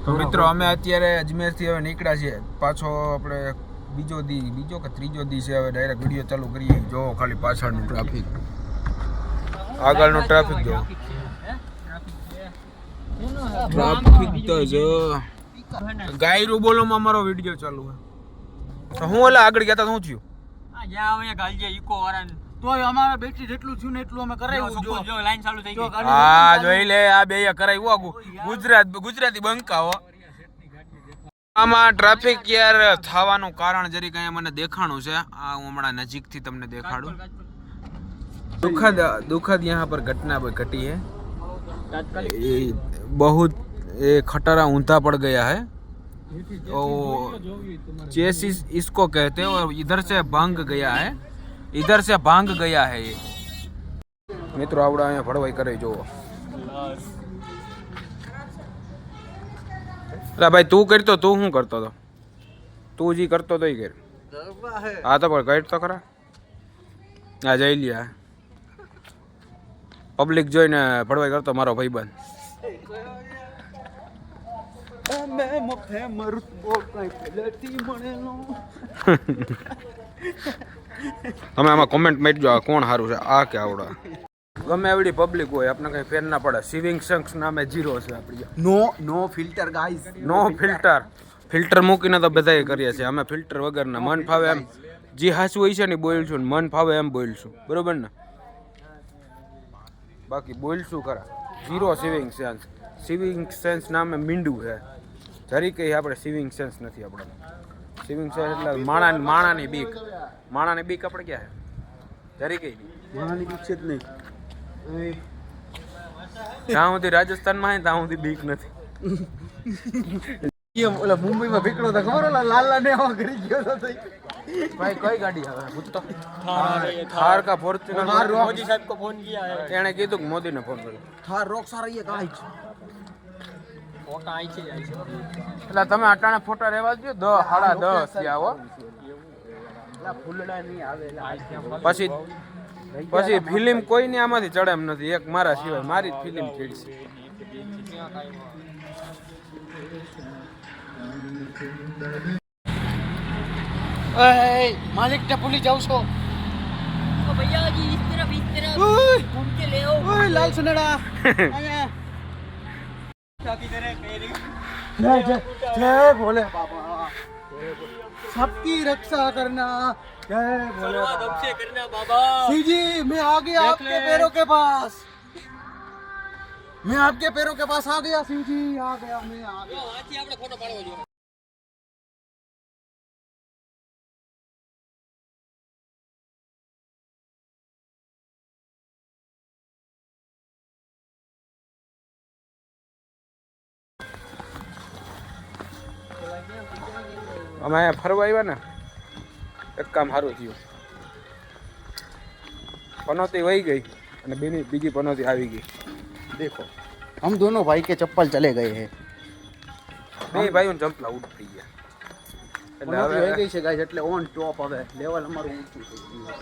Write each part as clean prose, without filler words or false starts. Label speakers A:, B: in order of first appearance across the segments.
A: તો મિત્રો અમે અત્યારે અજમેરથી હવે નીકળ્યા છીએ પાછો આપણે બીજો કે ત્રીજો દી છે હવે ડાયરેક્ટ વિડીયો ચાલુ કરીએ જો ખાલી પાછળનું ટ્રાફિક આગળનો ટ્રાફિક જો ટ્રાફિક તો જો ગાયરું બોલોમાં અમારો વિડીયો ચાલુ છે તો હું ઓલા આગળ ગયા તા શું થયું
B: જ્યાં હવે ગાલજે ઈકો વાળાને તોય અમારે બેટરી જેટલું થયું ને એટલું અમે કરાવ્યું જો લાઈન ચાલુ થઈ ગઈ
A: હા જોઈ લે આ બે કરાવ્યું આગુ ગુજરાતી બંકાઓ આમાં ટ્રાફિક યાર થવાનું કારણ જરીક અહીંયા મને દેખાણું છે આ હું હમણાં નજીકથી તમને દેખાડું दुखद यहाँ पर घटना घटी है बहुत खटारा ऊंधा पड़ गया है तो चेसिस इसको कहते हैं और इधर से भांग गया है ये मित्रों आवड़ा અહીંયા ભડવાઈ કરે જો અલા ભાઈ તું કરતો તું શું કરતો તો તું જી કરતો તો ઈ કર હા તો પણ કઈટ તો ખરા આ જઈ લ્યા પબ્લિક જોઈને ભડવાઈ કરતો મારો ભાઈબંધ તમે આમાં કોમેન્ટ મારજો આ કોણ સારું છે આ કે આવડા ગમે એવડી પબ્લિક હોય આપણે કઈ ફેર ના પડે સિવિંગ સંક્સ નામે 0 છે આપણી
B: નો ફિલ્ટર ગાઈસ
A: નો ફિલ્ટર મૂકીને તો બધાએ કરીએ છીએ અમે ફિલ્ટર વગરના મન ફાવે એમ જે હાસું હોય છે ને બોલશું ને મન ફાવે એમ બોલશું બરોબર ને બાકી બોલશું ખરા 0 સિવિંગ સેન્સ નામે મીંડું છે જરી કઈ આપણે સિવિંગ સેન્સ નથી આપણે સિવિંગ સેન્સ એટલે માણાની બીક આપણે ક્યાં છે જરી કઈ
B: માણાની બીક છે જ નહીં
A: ત્યાં સુધી રાજસ્થાનમાં હોય ત્યાં સુધી બીક નથી
B: ઓલા મુંબઈમાં ભીકડો તો ખબર લાલા ને આવા કરી ગયો તો
A: भाई कई गाड़ी है पूछता थार का फॉर्च्यूनर
B: मोदी साहब को फोन किया है
A: એને કીધું કે મોદીને ફોન કર્યો
B: થાર રોકસા રહી કાઈ ફોટા આઈ છે
A: એટલે તમે અટાણે ફોટા રહેવા દો 10:30 થયા હો
B: એટલે ફૂલડા નહીં આવે
A: પછી ફિલ્મ કોઈની આમાંથી ચડે એમ નથી એક મારા સિવાય મારી જ ફિલ્મ ચડશે
B: मालिक ने पुलिस जाओ सो
C: ओ भैया जी इस तरफ घूम के ले आओ
B: ओए लाल सुनड़ा आया जय भोले बाबा सबकी रक्षा करना जय भोले बाबा
C: से करना बाबा
B: सी जी मैं आ गया आपके पैरों के पास मैं आपके पैरों के पास आ गया सी जी आ गया मैं आ गया
C: આથી આપણે ફોટો પાડવો જોઈએ
A: અમે અહીંયા ફરવા આવ્યા ને એક કામ સારું થયું પનોતી વહી ગઈ અને બીજી પનોતી આવી ગઈ
B: देखो हम दोनों भाई के चप्पल चले गए हैं
A: બે ભાઈઓ ચંપલા ઉડી ગયા એટલે હવે
B: વહી ગઈ છે ગાઈસ એટલે ઓન ટોપ હવે લેવલ અમારું ઊંચું થઈ ગયું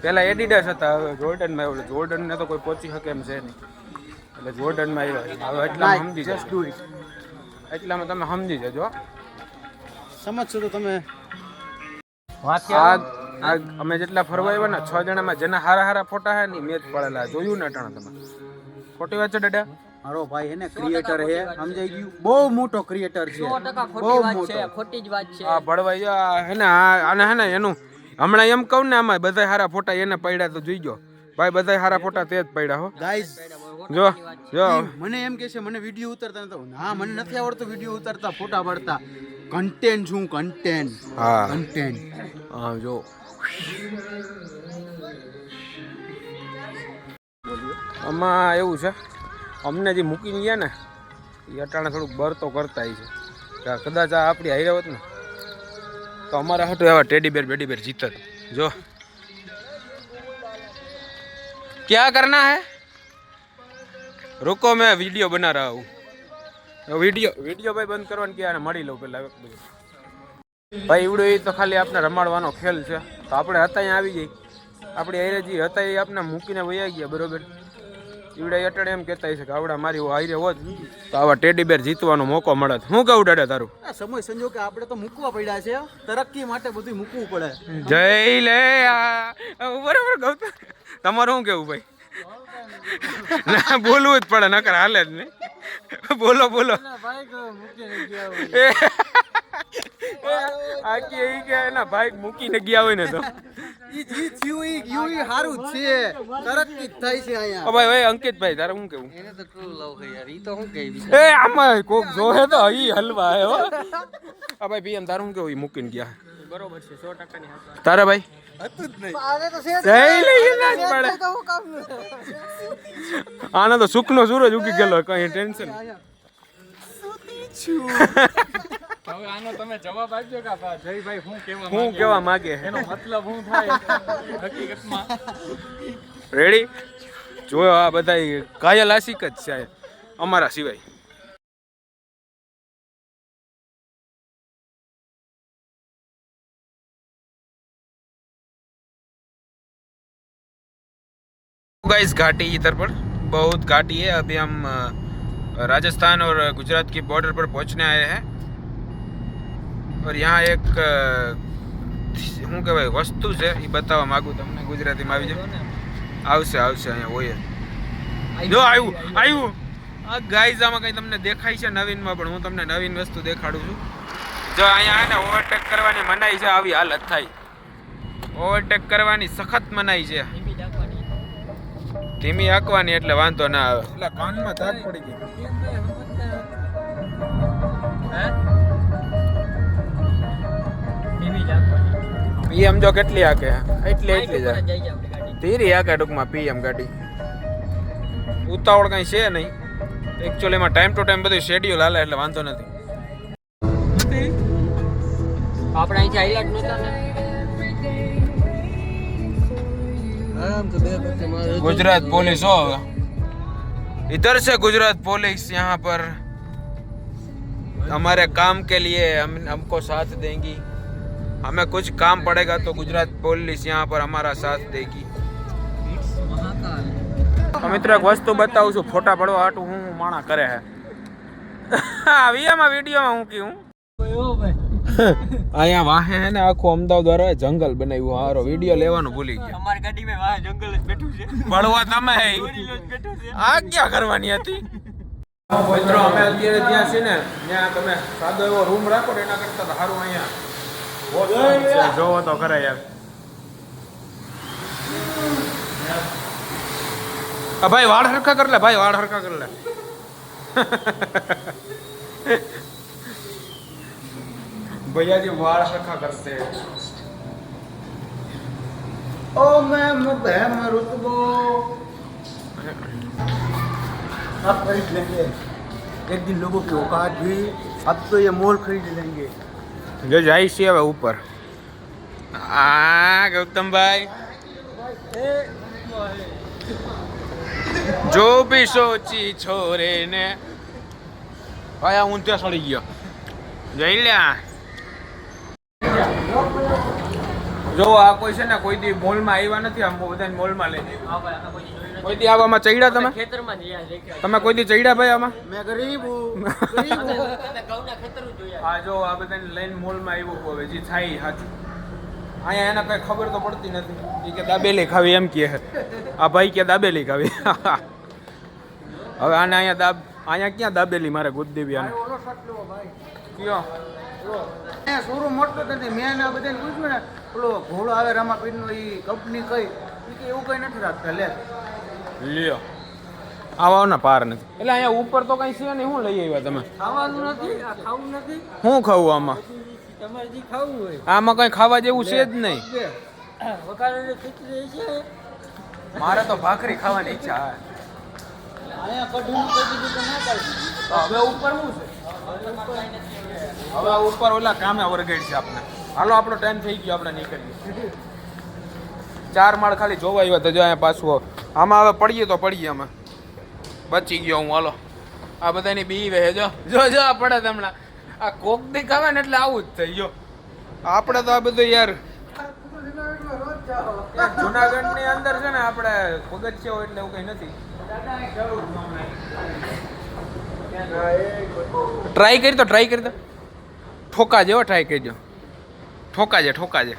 A: પહેલા એડિડાસ હતા હવે જોર્ડનમાં આવ્યો જોર્ડન ને તો કોઈ પહોંચી શકે એમ છે નહીં એટલે જોર્ડનમાં આવ્યા હવે એટલામાં સમજી
B: જસ્ટ ડુ ઇટ
A: એટલામાં તમે સમજી જજો
B: સમજશો તો તમે
A: અમે જેટલા ફરવા આવ્યા ને 6 જણામાં જેના હારા ફોટા હે ને મેચ પડેલા જોયું ને અટાણા તમે ખોટી વાત છે દાદા
B: મારો ભાઈ એને ક્રિએટર હે સમજાઈ ગયું બહુ મોટો ક્રિએટર છે
C: 100% ખોટી વાત છે ખોટી જ વાત છે
A: આ ભડવાઈ હે ને આને હે ને એનું હમણાં એમ કહું ને આમાં બધા હારા ફોટા એને પડ્યા તો જોઈજો ભાઈ બધા હારા ફોટા તે જ પડ્યા હો
B: ગાઈસ
A: જો
B: મને એમ કે છે મને વિડિયો ઉતારતા નતો ના મને નથી આવડતું વિડિયો ઉતારતા ફોટા પાડતા કન્ટેન્ટ છું કન્ટેન્ટ
A: હા
B: કન્ટેન્ટ
A: હા જો આમાં એવું છે અમને જે મૂકીને ગયા ને એ અટાણે થોડુંક બર તો કરતા છે કદાચ આ આપણી હાઈરા હોત ને તો અમારા હાટું એવા ટેડી બેર જીતત જો क्या करना है रुको मैं वीडियो बना रहा हूँ वीडियो भाई બંધ કરવાનું કે મળી લઉં પેલા ભાઈ એવડો એ તો ખાલી આપણે રમાડવાનો ખેલ છે તો આપણે હતા અહીંયા આવી જઈ આપણી હાઈરાજી હતા એ આપણે મૂકીને વયા ગયા બરોબર ઈવડે અટડે એમ કહેતા છે કે આવડા મારી હારે હોત તો આવા ટેડી બેર જીતવાનો મોકો મળત. શું કહું દાદા તારું?
B: આ સમય સંજોગે આપણે તો મૂકવા પડ્યા છે, તરક્કી માટે બધું મૂકવું પડે.
A: જય લે બરાબર ગૌતમ, તમારું શું કેવું ભાઈ? ના બોલવું જ પડે, નકર હાલે જ નહીં. બોલો બોલો. આખી એ કે એના ભાઈ મૂકીને ગયા હોય ને તો
B: ઈ જી થયું ઈ ગયું ઈ હારું જ છે, તરક્કી જ થાય છે અહીંયા.
A: ભાઈ ભાઈ અંકિતભાઈ તારે શું કેવું?
C: એને તો ટ્રુ લવ છે યાર, ઈ તો શું કહે
A: એ આમાં કોક જોહે તો ઈ હલવા હે હો. આ ભાઈ પીએમ તારું શું કેવું? ઈ મૂકીને ગયા
C: બરોબર છે 100% ની વાત.
A: તારે ભાઈ
B: હતું જ નહીં.
A: જઈ લઈએ ના જ પડે. આને તો સુખનો સૂરજ ઉગી ગયેલો, કઈ ટેન્શન.
D: હવે આનો તમે જવાબ આપજો કે જયભાઈ શું કહેવા
A: હું કેવા માંગે
D: એનો મતલબ શું થાય હકીકતમાં?
A: રેડી જોયો આ બધા કાયલ આશિક જ છે અમારા સિવાય. गाइस घाटी इधर पर बहुत घाटी है. अभी हम राजस्थान और गुजरात की बॉर्डर पर पहुंचने आए हैं और यहाँ एक શું કહેવાય વસ્તુ છે એ બતાવવા માંગુ તમને. ગુજરાતીમાં આવી જાય આવશે આવશે અહીંયા હોય જો આવ્યું. આ ગાઈઝ આમાં કંઈ તમને દેખાય છે નવીનમાં, પણ હું તમને નવીન વસ્તુ દેખાડું છું. જો અહીંયા એને ઓવરટેક કરવાની મનાઈ છે, આવી હાલત થાય. ઓવરટેક કરવાની સખત મનાઈ છે. ધીમી હાંકવાની એટલે વાંધો ના આવે. એટલે કાનમાં ધાક પડી ગઈ. પીએમ જો કેટલી હાકે એટલી જાય. ધીરી હાકે ટૂંકમાં પીએમ ગાડી. ઉતાવળ કઈ છે નહીં. એકચ્યુઅલીમાં ટાઈમ ટુ ટાઈમ બધું શેડ્યુલ હાલે એટલે વાંધો નથી.
C: આપણે અહીંથી હાઈલાઇટ નહોતા ને.
A: गुजरात पुलिस हो, इधर से गुजरात पुलिस यहाँ पर हमारे काम के लिए हमको साथ देंगी. हमें कुछ काम पड़ेगा तो गुजरात पुलिस यहाँ पर हमारा साथ देगी. मित्र एक वस्तु बताऊँ છું, ફોટા પડવા હાટું હું માણા કરે હે. આમાં વિડીયોમાં હું કહું અહીંયા વાહે હે ને આખું અમદાવાદ વાળા જંગલ બનાવ્યું. હારો વિડીયો લેવાનું ભૂલી ગયા.
C: અમારી ગાડીમાં વાહ જંગલ જ બેઠું છે.
A: પડવા તમે આ ક્યાં કરવાની હતી? મિત્રો અમે અત્યારે ત્યાં છે ને ત્યાં તમે સાદો એવો રૂમ રાખો ને એના કરતા સારું અહીંયા જોવો તો ખરા યાર. ભાઈ વાળ હરખા કર લે, ભાઈ વાળ હરખા કર લે. भैया जी वाल रखा करते हैं.
B: ओ मैम बहम रुतबो आप खरीद लेंगे एक दिन. लोगों की औकात भी, अब तो ये मोल खरीद लेंगे.
A: जो जाई सी હવે ઉપર. આ ગૌતમભાઈ જો ભી સોચી છોરે ને ભાઈ આ ઊંધે સડી ગયો. જઈ લ્યા જો આ કોઈ છે ને કોઈ દી મોલમાં આવ્યા નથી. આમ બધા મોલમાં લઈ કોઈ દી આવામાં ચડ્યા તમે?
C: ખેતરમાં જ યાર દેખાય.
A: તમે કોઈ દી ચડ્યા ભાઈ આમાં?
B: मैं गरीब हूँ, गरीब हूँ.
C: તમે ઘઉંના ખેતર જ જોયા.
A: હા જો આ બધાને લઈને મોલમાં આવ્યું હવે જે થાય સાચું. અહીંયા એને કઈ ખબર તો પડતી નથી. એ કે દાબેલી ખાવી એમ કહે. આ ભાઈ કે દાબેલી ખાવી. હવે આને અહીંયા ક્યાં દાબેલી મારે ગોદ દેવી આને
B: ઓલો શર્ટ લેવો ભાઈ.
A: કયો?
B: અહીંયા શોરૂમ મળતો જ નથી. મેં આ બધાને પૂછ્યું ને પેલો ઘોડો આવે રામાપીરનો, એ કંપની કઈ? એ કે એવું કઈ નથી રાખતા. લે
A: લ્યો આવા પાર નથી. એટલે અહીંયા ઉપર તો કઈ છે નહીં. શું લઈ આવ્યા તમે?
C: ખાવાનું નથી, આ ખાવું નથી.
A: શું ખાવું આમાં?
C: તમારે જે ખાવું હોય.
A: આમાં કઈ ખાવા જેવું છે જ નહીં.
C: વઘારેલી ખીચડી છે.
A: મારે તો ભાખરી ખાવાની ઈચ્છા.
B: અહીંયા કઢીનું કોઈ બીજું તો ના કાઢી.
A: હવે ઉપર શું છે? હવે ઉપર ઓલા કામે વરગેડ છે આપણે. હાલો આપણો ટાઈમ થઈ ગયો, આપણે નીકળીએ. 4 માળ ખાલી જોવા આવ્યા તો જો અહીંયા પાછું આમાં હવે પડીએ તો પડીએ. આમાં બચી ગયો હું. હાલો આ બધાની બી વહે જો જો જો પડે તમને. આ કોક દેખાવે ને એટલે આવું જ થઈ ગયો. આપણે તો આ બધું યાર જુનાગઢ ની અંદર છે ને આપણે પગથિયા હોય એટલે એવું કઈ નથી. ટ્રાય કરી દો ઠોકા જેવો ટ્રાય કરજો ઠોકા છે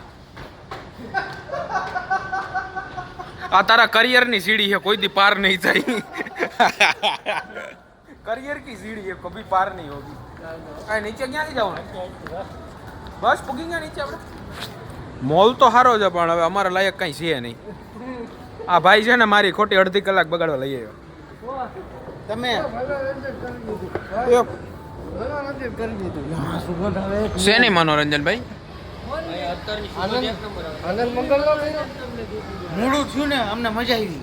A: આ તારા કરિયરની સીડી છે કોઈ દી પાર નહીં થાય करियर की सीढ़ी है कभी पार नहीं होगी आ नीचे ક્યાંથી જવાનું બસ પૂગી ગયા નીચે આપણે મોલ તો સારો છે પણ હવે અમારા લાયક કઈ છે નહીં આ ભાઈ છે ને મારી ખોટી અડધી કલાક બગાડવા લઈ આવ્યો
B: તમે
A: શેની મનોરંજન ભાઈ
B: મૂળું થયું ને અમને મજા આવી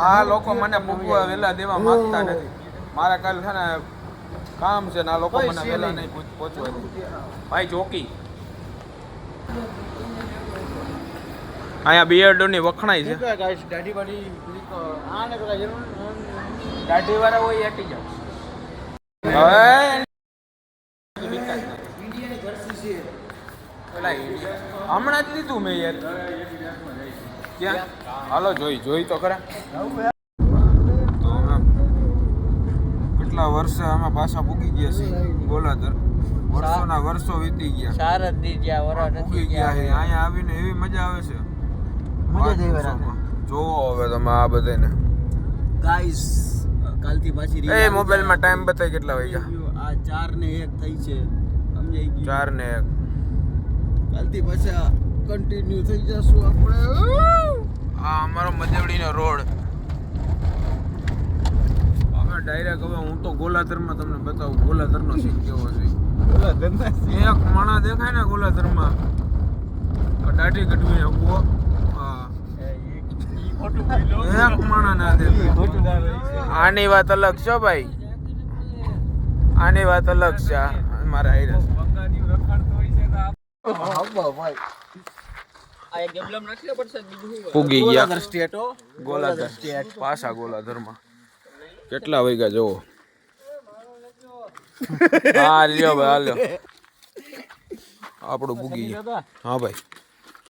A: આ લોકો મને પૂગવા વેલા દેવા માંગતા નથી મારા કાલ છે ને કામ છે ને આ લોકો મને વેલા નહીં પહોંચવા દે ભાઈ ચોકી અહીંયા બિયર્ડોની વખણાઈ છે
B: દાઢી બાડી આને પેલા જરૂર
A: દાઢી વાળા હોય એટી જાવ
B: ઇન્ડિયાની જર્સી છે
A: હમણાં જ લીધું મેં યાર ક્યાં હાલો જોઈ તો ખરા તો અમે કેટલા વર્ષે અમે પાછા પૂગી ગયા છીએ ગોલાધર વર્ષોના વર્ષો વીતી ગયા
C: સારદ દી જ્યાં વરા
A: પૂગી ગયા છે અહીંયા આવીને એવી મજા આવે છે
B: મજા જ આવી રાતે
A: જોવો હવે તમે આ બધાને
B: ગાઈસ કાલથી પાછી
A: એ મોબાઈલમાં ટાઈમ બતાય કેટલા વાગ્યા
B: આ 4 ને 1 થઈ છે સમજાઈ ગયું
A: 4 ને 1
B: કાલથી પાછા કન્ટિન્યુ થઈ જશું આપણે
A: આ અમારો મજેવડીનો રોડ હવે ડાયરેક્ટ હવે હું તો ગોલાધરમાં તમને બતાવું ગોલાધરનો સીન કેવો છે એક માણા દેખાય ને ગોલાધરમાં દાઢી કટવી ઉભો એક માણા ના દેખાય આની વાત અલગ છે ભાઈ આની વાત અલગ છે મારા આઈરસ
C: આ એક ગેબલમ નાખી પડશે બીજું શું
A: પૂગી ગયા
B: સ્ટેટો
A: ગોલાધર પાછા ગોલાધરમાં કેટલા વાગ્યા જોવો હા લ્યો ભાઈ હાલ્યો આપણું પૂગી ગયા હા ભાઈ